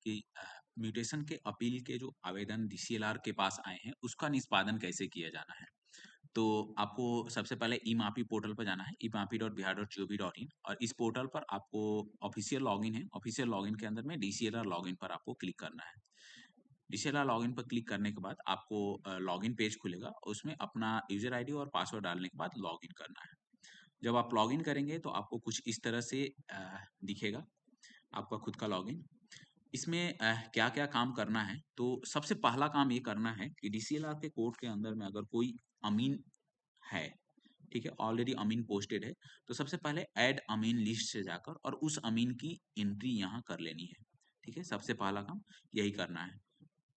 कि म्यूटेशन के अपील के जो आवेदन डीसीएलआर के पास आए हैं, उसका निष्पादन कैसे किया जाना है। तो आपको सबसे पहले ई-माफी पोर्टल पर जाना है, imaapi.bihar.gov.in और इस पोर्टल पर आपको ऑफिशियल लॉगिन है, ऑफिशियल लॉगिन के अंदर में डीसीएलआर लॉगिन पर आपको क्लिक करना है। डीसीएलआर लॉगिन पर क्लिक करने के बाद आपको लॉगिन पेज खुलेगा, उसमें अपना यूज़र आईडी और पासवर्ड डालने के बाद लॉगिन करना है। जब आप लॉगिन करेंगे तो आपको कुछ इस तरह से दिखेगा, आपका खुद का लॉगिन। इसमें क्या-क्या काम करना है, तो सबसे पहला काम ये करना है कि डीसीएलआर के कोड के अंदर में अगर कोई अमीन है, ठीक है? ऑलरेडी अमीन पोस्टेड है, तो सबसे पहले ऐड अमीन लिस्ट से जाकर और उस अमीन की एंट्री यहाँ कर लेनी है, ठीक है? सबसे पहला काम यही करना है।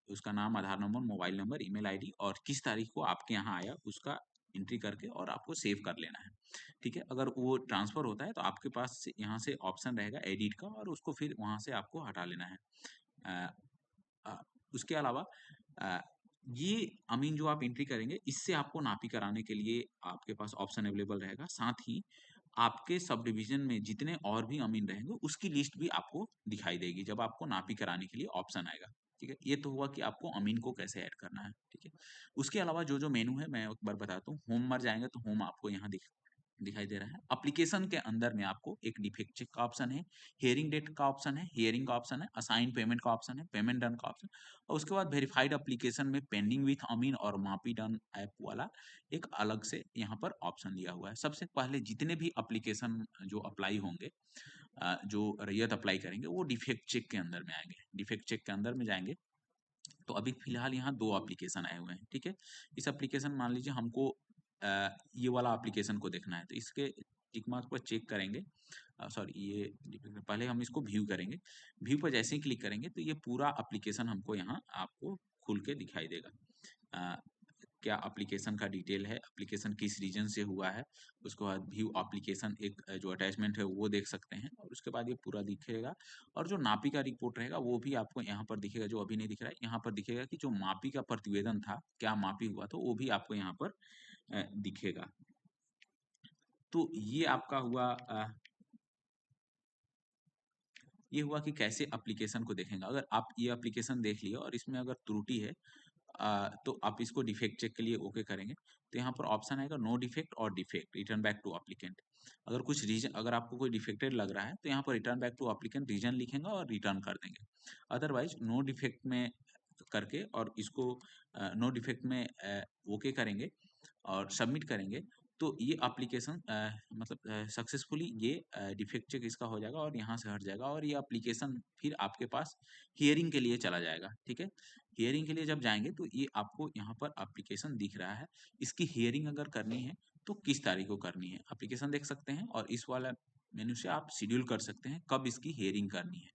उसका नाम, Aadhaar number, mobile number, email ID और किस तारीख को आपके यहाँ आया, उसका एंट्री करके और आपको सेव कर लेना है, ठीक है? अगर वो ट्रांसफ़र होता है, तो आपके पास से यहाँ से ऑप्शन रहेगा एडिट का और उसको फिर वहाँ से आपको हटा लेना है। अ अ, उसके अलावा अ, ये अमीन जो आप एंट्री करेंगे, इससे आपको नापी कराने के लिए आपके पास ऑप्शन अवेलेबल रहेगा। साथ ही आपके सब डिवीज़न में जितने और भी अमीन रहेंगे, उसकी लिस्ट भी आपको दिखाई देगी, जब आपको नापी कराने के लिए ऑप्शन आएगा, ठीक है? ये तो हुआ कि आपको अमीन को कैसे ऐड करना है, ठीक है? उसके अलावा जो-जो मेनू है, मैं एक बार बताता हूँ। होम पर जाएँगे, तो होम आपको यहाँ दिखाई दे रहा है। एप्लीकेशन के अंदर में आपको एक डिफेक्ट चेक का ऑप्शन है, हियरिंग डेट का ऑप्शन है, हियरिंग का ऑप्शन है, असाइन पेमेंट का ऑप्शन है, पेमेंट डन का ऑप्शन और उसके बाद वेरिफाइड एप्लीकेशन में पेंडिंग विथ अमीन और मापी डन ऐप वाला एक अलग से यहाँ पर ऑप्शन दिया हुआ है। सबसे पहले जितने भी एप्लीकेशन जो अप्लाई होंगे जो रैयत अप्लाई करेंगे वो डिफेक्ट चेक के अंदर में आएँगे। डिफेक्ट चेक के अंदर में जाएँगे तो अभी फिलहाल यहाँ 2 एप्लीकेशन आए हुए हैं, ठीक है? इस एप्लीकेशन मान लीजिए हमको ये वाला एप्लीकेशन को देखना है, तो इसके टिक मार्क पर चेक करेंगे सॉरी ये पहले हम इसको व्यू करेंगे। व्यू पर जैसे ही क्लिक करेंगे तो ये पूरा एप्लीकेशन हमको यहाँ आपको खुल के दिखाई देगा। अ, क्या एप्लीकेशन का डिटेल है, एप्लीकेशन किस रीजन से हुआ है, उसके बाद व्यू एप्लीकेशन एक जो अटैचमेंट है वो देख सकते हैं और उसके बाद ये पूरा दिखेगा और जो नापी का रिपोर्ट रहेगा वो भी आपको यहाँ पर दिखेगा, जो अभी नहीं दिख रहा है। यहाँ पर दिखेगा कि जो मापी का प्रतिवेदन था, क्या मापी हुआ था, वो भी आपको यहाँ पर दिखेगा। तो ये आपका हुआ ये हुआ कि कैसे एप्लीकेशन को देखेंगे। अगर आप ये एप्लीकेशन देख लिए और इसमें अगर त्रुटि है तो आप इसको डिफेक्ट चेक के लिए ओके करेंगे। तो यहाँ पर ऑप्शन आएगा नो डिफेक्ट और defect, return back to applicant. अगर कुछ रीज़न अगर आपको कोई डिफेक्टेड लग रहा है, तो यहाँ पर return back to applicant reason लिखेंगे और रिटर्न कर देंगे। अदरवाइज़ नो डिफेक्ट में करके और इसको नो डिफेक्ट में ओके करेंगे और सबमिट करेंगे, तो ये एप्लीकेशन मतलब सक्सेसफुली ये डिफेक्ट चेक इसका हो जाएगा और यहाँ से हट जाएगा और ये एप्लीकेशन फिर आपके पास हियरिंग के लिए चला जाएगा, ठीक है? हियरिंग के लिए जब जाएँगे तो ये आपको यहाँ पर एप्लीकेशन दिख रहा है। इसकी हियरिंग अगर करनी है, तो किस तारीख को करनी है? एप्लीकेशन देख सकते हैं और इस वाला मेनू से आप शेड्यूल कर सकते हैं, कब इसकी हियरिंग करनी है।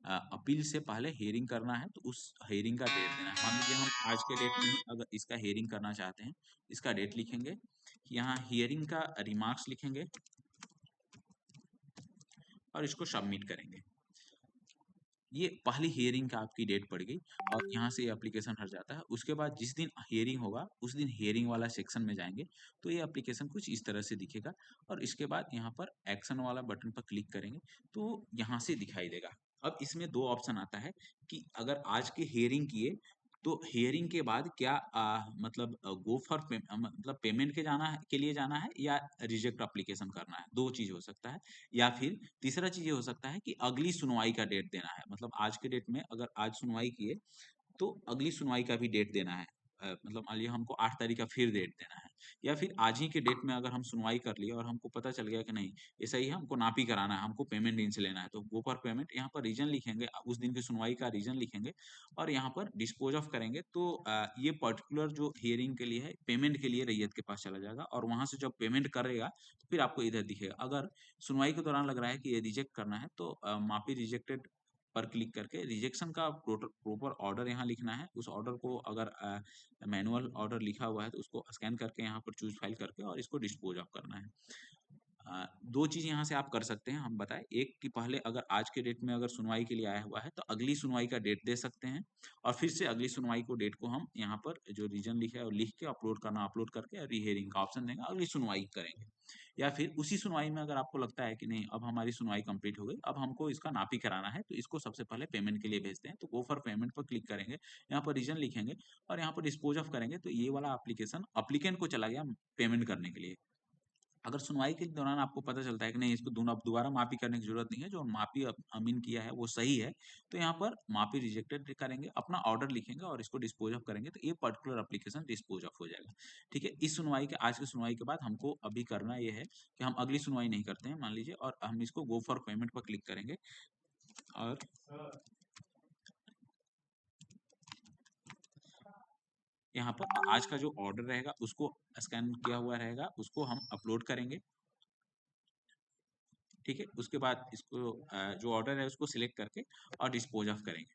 अपील से पहले हियरिंग करना है तो उस हियरिंग का डेट देना है। मान लीजिए हम आज के डेट में ही अगर इसका हियरिंग करना चाहते हैं, इसका डेट लिखेंगे, यहाँ हियरिंग का रिमार्क्स लिखेंगे और इसको सबमिट करेंगे। ये पहली हियरिंग का आपकी डेट पड़ गई और यहाँ से ये एप्लीकेशन हट जाता है। उसके बाद जिस दिन हियरिंग होगा, उस दिन हियरिंग वाला सेक्शन में जाएँगे, तो ये एप्लीकेशन कुछ इस तरह से दिखेगा और इसके बाद यहाँ पर एक्शन वाला बटन पर क्लिक करेंगे, तो यहाँ से दिखाई देगा। अब इसमें 2 ऑप्शन आता है कि अगर आज की हियरिंग किए, तो हियरिंग के बाद क्या मतलब गो फॉर मतलब पेमेंट के लिए जाना है या रिजेक्ट एप्लीकेशन करना है, 2 चीज़ हो सकता है। या फिर तीसरा चीज़ ये हो सकता है कि अगली सुनवाई का डेट देना है। मतलब आज के डेट में अगर आज सुनवाई किए, तो अगली सुनवाई का भी डेट देना है। मतलब मान लीजिए हमको 8 तारीख का फिर डेट देना है या फिर आज ही के डेट में अगर हम सुनवाई कर लिए और हमको पता चल गया कि नहीं, ये सही है, हमको नापी कराना है, हमको पेमेंट इनसे लेना है, तो गो फॉर पेमेंट यहाँ पर रीज़न लिखेंगे, उस दिन की सुनवाई का रीज़न लिखेंगे और यहाँ पर डिस्पोज़ ऑफ करेंगे तो ये पर्टिकुलर जो हियरिंग के लिए है, पेमेंट के लिए रैयत के पास चला जाएगा और वहाँ से जब पेमेंट करेगा, तो फिर आपको इधर दिखेगा। अगर सुनवाई के दौरान लग रहा है कि ये रिजेक्ट करना है, तो माफ़ी रिजेक्टेड पर क्लिक करके रिजेक्शन का प्रॉपर ऑर्डर यहाँ लिखना है। उस ऑर्डर को अगर मैनुअल ऑर्डर लिखा हुआ है तो उसको स्कैन करके यहाँ पर चूज़ फाइल करके और इसको डिस्पोज़ ऑफ करना है। 2 चीज़ यहाँ से आप कर सकते हैं, हम बताएँ। एक कि पहले अगर आज के डेट में अगर सुनवाई के लिए आया हुआ है, तो अगली सुनवाई का डेट दे सकते हैं और फिर से अगली सुनवाई को डेट को हम यहाँ पर जो रीज़न लिखा है, वो लिख के अपलोड करना, अपलोड करके री-हियरिंग का ऑप्शन देंगे, अगली सुनवाई करेंगे। या फिर उसी सुनवाई में अगर आपको लगता है कि नहीं अब हमारी सुनवाई कंप्लीट हो गई, अब हमको इसका नापी कराना है, तो इसको सबसे पहले पेमेंट के लिए भेजते हैं। तो गो फॉर पेमेंट पर क्लिक करेंगे, यहाँ पर रीज़न लिखेंगे और यहाँ पर डिस्पोज़ ऑफ करेंगे, तो ये वाला एप्लीकेशन एप्लीकेंट को चला गया पेमेंट करने के लिए। अगर सुनवाई के दौरान आपको पता चलता है कि नहीं इसको दोबारा माफ़ी करने की ज़रूरत नहीं है, जो माफ़ी अमीन किया है वो सही है, तो यहाँ पर माफ़ी रिजेक्टेड करेंगे, अपना ऑर्डर लिखेंगे और इसको डिस्पोज़ ऑफ करेंगे, तो ये पर्टिकुलर एप्लीकेशन डिस्पोज़ ऑफ हो जाएगा। ठीक है? इस सुनवाई के आज की सुनवाई के बाद हमको अभी करना ये है कि हम अगली सुनवाई नहीं करते हैं मान लीजिए, और हम इसको गो फॉर पेमेंट पर क्लिक करेंगे और यहाँ पर आज का जो ऑर्डर रहेगा उसको स्कैन किया हुआ रहेगा, उसको हम अपलोड करेंगे। ठीक है? उसके बाद इसको जो ऑर्डर है उसको सिलेक्ट करके और डिस्पोज़ ऑफ करेंगे।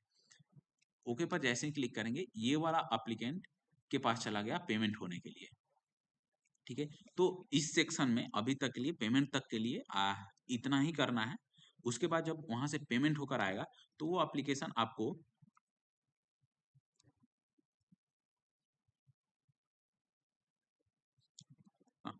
ओके पर जैसे ही क्लिक करेंगे, ये वाला एप्लीकेंट के पास चला गया पेमेंट होने के लिए। ठीक है? तो इस सेक्शन में अभी तक के लिए पेमेंट तक के लिए इतना ही करना है। उसके बाद जब वहाँ से पेमेंट होकर आएगा, तो वो एप्लीकेशन आपको अ,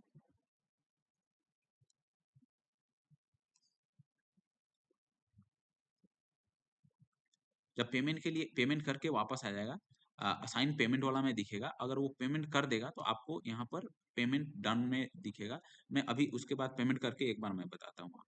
जब पेमेंट के लिए पेमेंट करके वापस आ जाएगा, असाइन पेमेंट वाला में दिखेगा। अगर वो पेमेंट कर देगा तो आपको यहाँ पर पेमेंट डन में दिखेगा। मैं अभी उसके बाद पेमेंट करके एक बार मैं बताता हूँ।